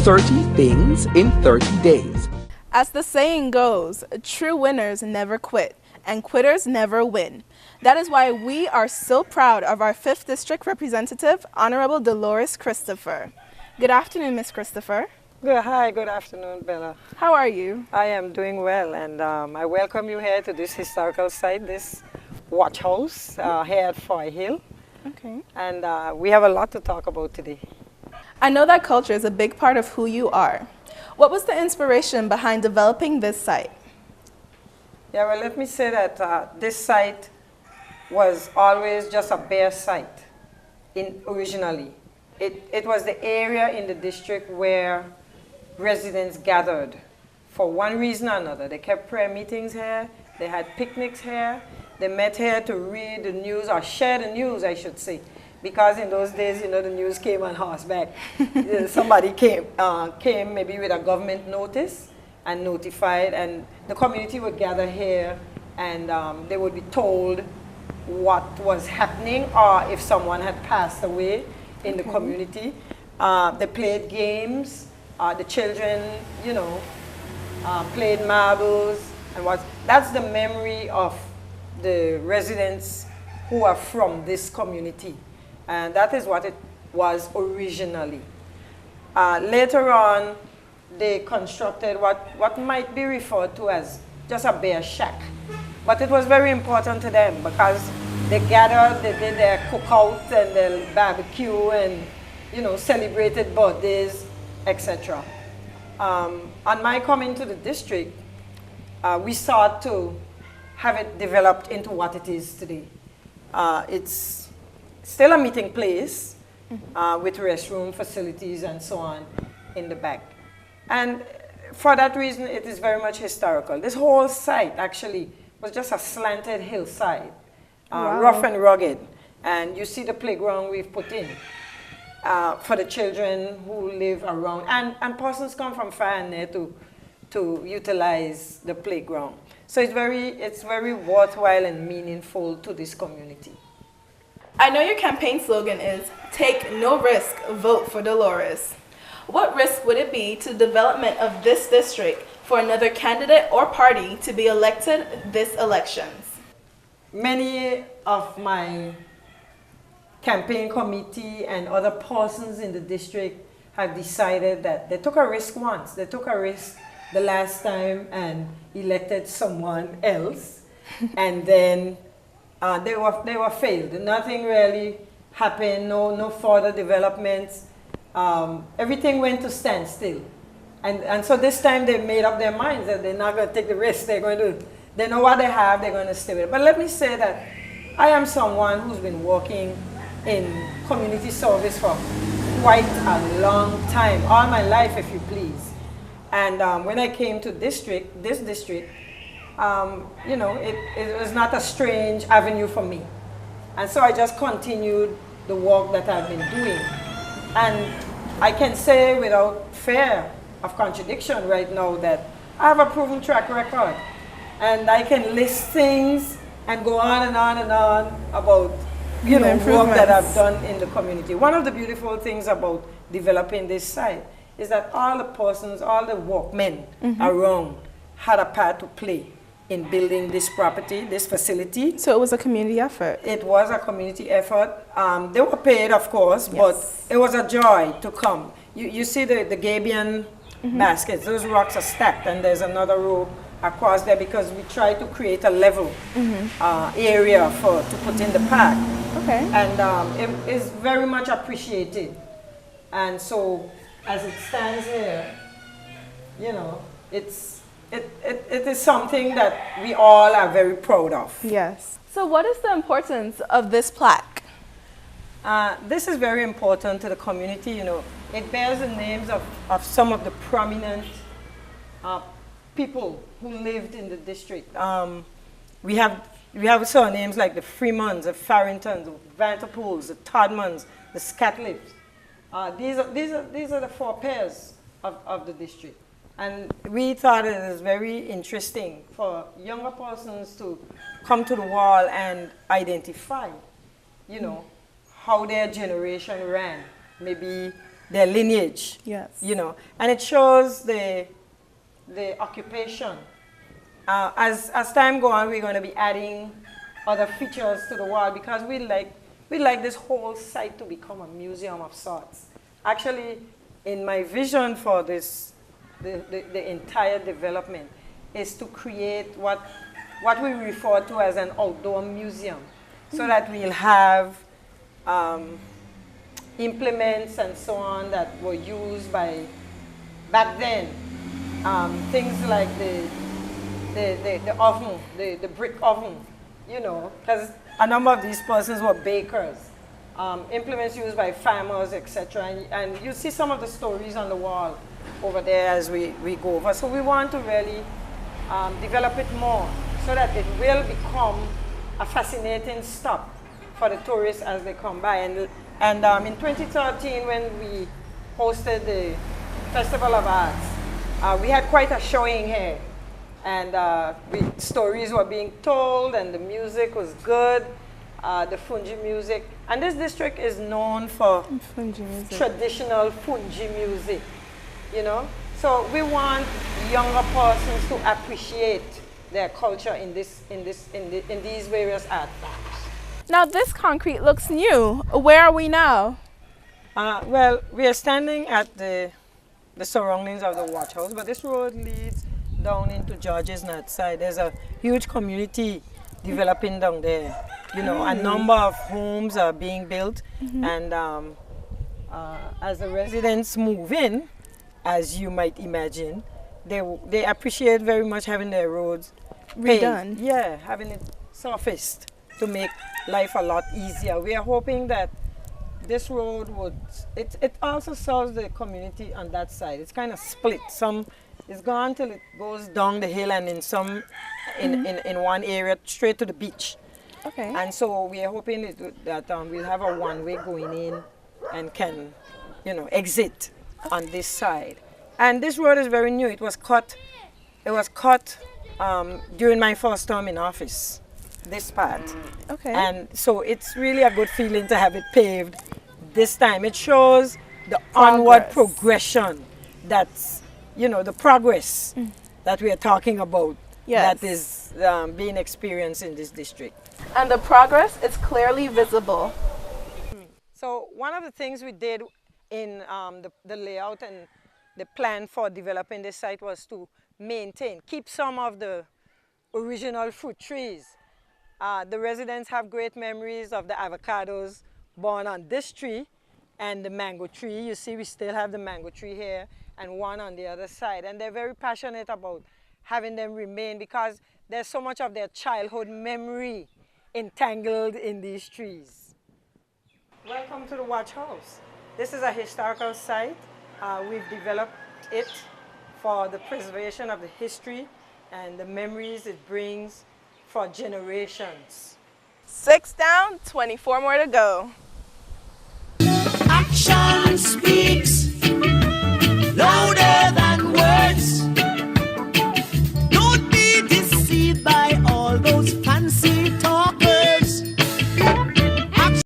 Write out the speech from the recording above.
30 things in 30 days. As the saying goes, true winners never quit, and quitters never win. That is why we are so proud of our 5th District Representative, Honorable Delores Christopher. Good afternoon, Miss Christopher. Hi, good afternoon, Bella. How are you? I am doing well, and I welcome you here to this historical site, this watch house here at Foy Hill. Okay. And we have a lot to talk about today. I know that culture is a big part of who you are. What was the inspiration behind developing this site? Yeah, well, let me say that this site was always just a bare site originally. It was the area in the district where residents gathered for one reason or another. They kept prayer meetings here, they had picnics here, they met here to read the news, or share the news, I should say. Because in those days, you know, the news came on horseback. Somebody came maybe with a government notice and notified, and the community would gather here, and they would be told what was happening, or if someone had passed away in the community. They played games. The children, you know, played marbles, and that's the memory of the residents who are from this community. And that is what it was originally. Later on, they constructed what might be referred to as just a bare shack. But it was very important to them because they gathered, they did their cookouts and their barbecue and, you know, celebrated birthdays, etc. On my coming to the district, we sought to have it developed into what it is today. It's still a meeting place with restroom facilities and so on in the back. And for that reason, it is very much historical. This whole site actually was just a slanted hillside, rough and rugged. And you see the playground we've put in for the children who live around. And persons come from far and near to utilize the playground. So it's very worthwhile and meaningful to this community. I know your campaign slogan is, "Take no risk, vote for Delores." What risk would it be to the development of this district for another candidate or party to be elected this elections? Many of my campaign committee and other persons in the district have decided that they took a risk once. They took a risk the last time and elected someone else, and then they were failed. Nothing really happened. No further developments. Everything went to standstill, and so this time they made up their minds that they're not going to take the risk. They know what they have. They're going to stay with it. But let me say that I am someone who's been working in community service for quite a long time, all my life, if you please. And when I came to this district, you know, it was not a strange avenue for me. And so I just continued the work that I've been doing. And I can say without fear of contradiction right now that I have a proven track record. And I can list things and go on and on and on about, you know, work that I've done in the community. One of the beautiful things about developing this site is that all the persons, all the workmen around had a part to play in building this property, this facility. So it was a community effort? It was a community effort. They were paid, of course, but it was a joy to come. You see the Gabion baskets, those rocks are stacked, and there's another row across there because we try to create a level area to put in the park. Okay. And it is very much appreciated. And so, as it stands here, you know, it is something that we all are very proud of. Yes. So what is the importance of this plaque? This is very important to the community. You know, it bears the names of some of the prominent people who lived in the district. We have surnames like the Freemans, the Farringtons, the Vanterpools, the Todmans, the Scatliffs. These are the forebears of the district. And we thought it was very interesting for younger persons to come to the wall and identify, you know, how their generation ran. Maybe their lineage. Yes. You know, and it shows the occupation. As time goes on, we're going to be adding other features to the wall because we like this whole site to become a museum of sorts. Actually, in my vision for this, the entire development is to create what we refer to as an outdoor museum, so that we'll have implements and so on that were used by back then. Things like the oven, the brick oven, you know, because a number of these persons were bakers. Implements used by farmers, etc. And you see some of the stories on the wall over there as we go over. So we want to really develop it more so that it will become a fascinating stop for the tourists as they come by. And in 2013, when we hosted the Festival of Arts, we had quite a showing here. And stories were being told, and the music was good, the Fungi music. And this district is known for traditional Fungi music, you know? So we want younger persons to appreciate their culture in these various art forms. Now this concrete looks new. Where are we now? Well, we are standing at the surroundings of the watch house, but this road leads down into George's Nut side. There's a huge community developing down there. You know, a number of homes are being built, and as the residents move in, as you might imagine, they appreciate very much having their roads redone. Paved. Yeah, having it surfaced to make life a lot easier. We are hoping that this road it also serves the community on that side. It's kind of split. Some is gone till it goes down the hill, and in one area straight to the beach. Okay. And so we are hoping that we'll have a one-way going in and can, you know, exit on this side. And this road is very new. It was cut during my first term in office, this part. Okay. And so it's really a good feeling to have it paved this time. It shows the onward progression, that's, you know, the progress that we are talking about. Yes. That is being experienced in this district. And the progress is clearly visible. So one of the things we did in the layout and the plan for developing this site was to keep some of the original fruit trees. The residents have great memories of the avocados born on this tree and the mango tree. You see, we still have the mango tree here and one on the other side. And they're very passionate about having them remain because there's so much of their childhood memory entangled in these trees. Welcome to the Watch House. This is a historical site. We've developed it for the preservation of the history and the memories it brings for generations. 6 down, 24 more to go. Action speaks.